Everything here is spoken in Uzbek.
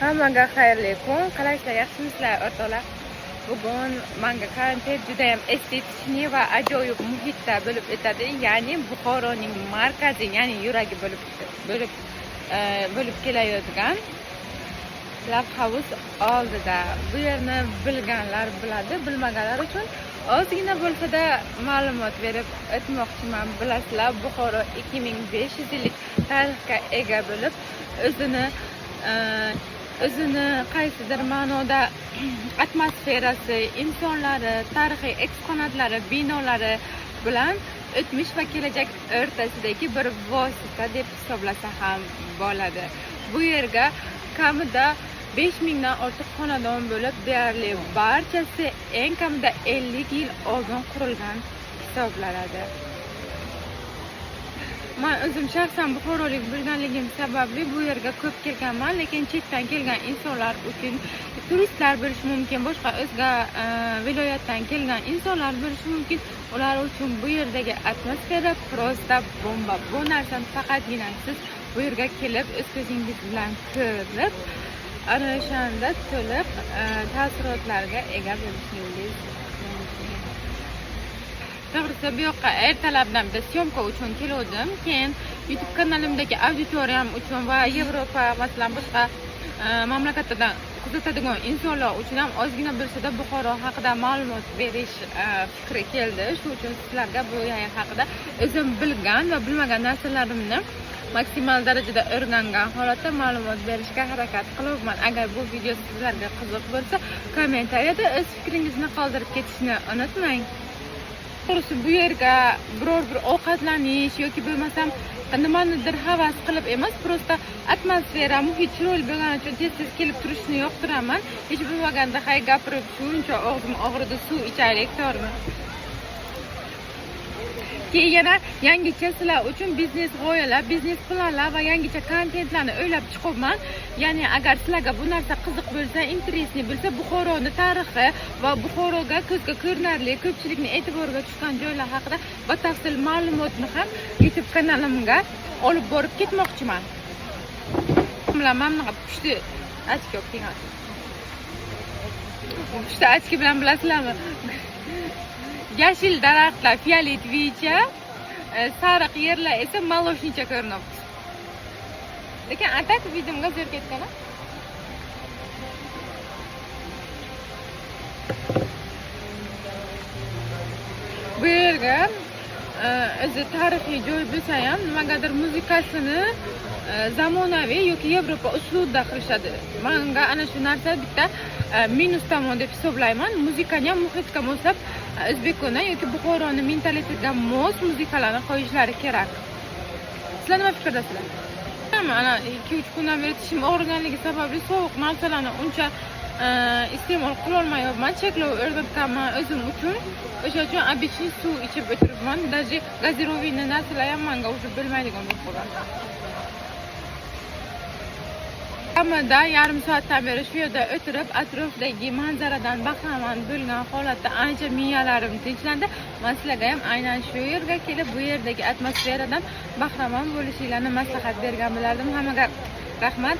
Hammaga xayrli kun. Qalasizlar, yaxshimisizlar o'rtoqlar? Bugun menga karantin juda ham estetik va ajoyib muhitda bo'lib o'tadi. Ya'ni Buxoroning markazi, ya'ni yuragi bo'lib kelayotgan Love House oldida. Bu yerni bilganlar biladi, bilmaganlar uchun ozgina bo'lsa-da ma'lumot berib o'tmoqchiman. Bilasizlar, Buxoro 2500 yillik tarixga ega bo'lib, o'zini qaysidir ma'noda atmosferasi, insonlari, tarixiy eksponatlari, binolari bilan o'tmish va kelajak o'rtasidagi bir vosita deb hisoblasa ham bo'ladi. Bu yerga kamida 5000 dan ortiq xonadon bo'lib, deyarli barchasi eng kamida 50 yil oldin qurilgan hisoblanadi. Men o'zim shaxsan buxorolik bo'lganligim sababli bu yerga ko'p kelganman, lekin chetdan kelgan insonlar uchun turistlar bo'lishi mumkin, boshqa o'zga viloyatdan kelgan insonlar bo'lishi mumkin. Ular uchun bu yerdagi atmosfera prosta bomba. Bu narsani faqatgina siz bu yerga kelib, o'z ko'zingiz bilan ko'rib, ana o'shanda to'liq taassurotlarga ega bo'lishingiz mumkin. To'g'risi, bu yoqqa ertalabdan bir syomka uchun keldim. Keyin YouTube kanalimdagi auditoriyam uchun va Yevropa, masalan, boshqa mamlakatlardan kuzatadigan insonlar uchun ham ozgina bo'lsa-da Buxoro haqida ma'lumot berish fikri keldi. Shuning uchun sizlarga bu yer haqida o'zim bilgan va bilmagan narsalarimni maksimal darajada o'rgangan holatda ma'lumot berishga harakat qilyapman. Agar bu video sizlarga qiziq bo'lsa, kommentariyada o'z fikringizni qoldirib ketishni unutmang. To'g'risi, bu yerga biror bir ovqatlanish yoki bo'lmasam nimanidir havas qilib emas, prosta atmosfera, muhit chiroyli bo'lgani uchun tez-tez kelib turishni yoqtiraman. Hech bo'lmaganda hay gapirib shuncha og'zim og'ridi, suv ichaylik to'g'rimi? Keyin yana yangicha sizlar uchun biznes g'oyalar, biznes planlar va yangicha kontentlarni o'ylab chiqibman. Ya'ni agar sizlarga bu narsa qiziq bo'lsa, interesli bo'lsa, Buxoroni tarixi va Buxoroga ko'zga ko'rinarli, ko'pchilikning e'tiboriga tushgan joylar haqida batafsil ma'lumotni ham YouTube kanalimga olib borib ketmoqchiman. Mana pushti ochko qiynat. Pushti ochki bilan bilasizlarmi? Yashil daraxtlar fioletvicha, sariq yerlar esa molosnicha ko'rinyapti. Lekin atak videomga zo'r ketgan-a? Bu yerga o'zi tarixiy joy bo'lsa ham, nimagadir muzikasini zamonaviy yoki Yevropa uslubida qilishadi. Menga ana shu narsa bitta minus tomon deb hisoblayman. Muzikani ham muhitga moslab o'zbekona yoki Buxoroni mentalitetiga mos muzikalarni qo'yishlari kerak. Sizlar nima fikrdasizlar? Mana 2-3 kundan beri tishim og'riganligi sababli sovuq narsalarni uncha iste'mol qila olmayapman. Cheklov o'rnatganman o'zim uchun. O'sha uchun обычный suv ichib o'tiribman. Даже газированный narsalar ham menga o'sha bilmaydigan bo'lib qolgan. Kamida yarim soatdan beri shu yerda o'tirib, atrofdagi manzaradan bahramand bo'lgan holatda ancha miyalarim tinchlandi. Men sizlarga ham aynan shu yerga kelib, bu yerdagi atmosferadan bahramand bo'lishinglarni maslahat bergan bo'lardim. Hammaga rahmat.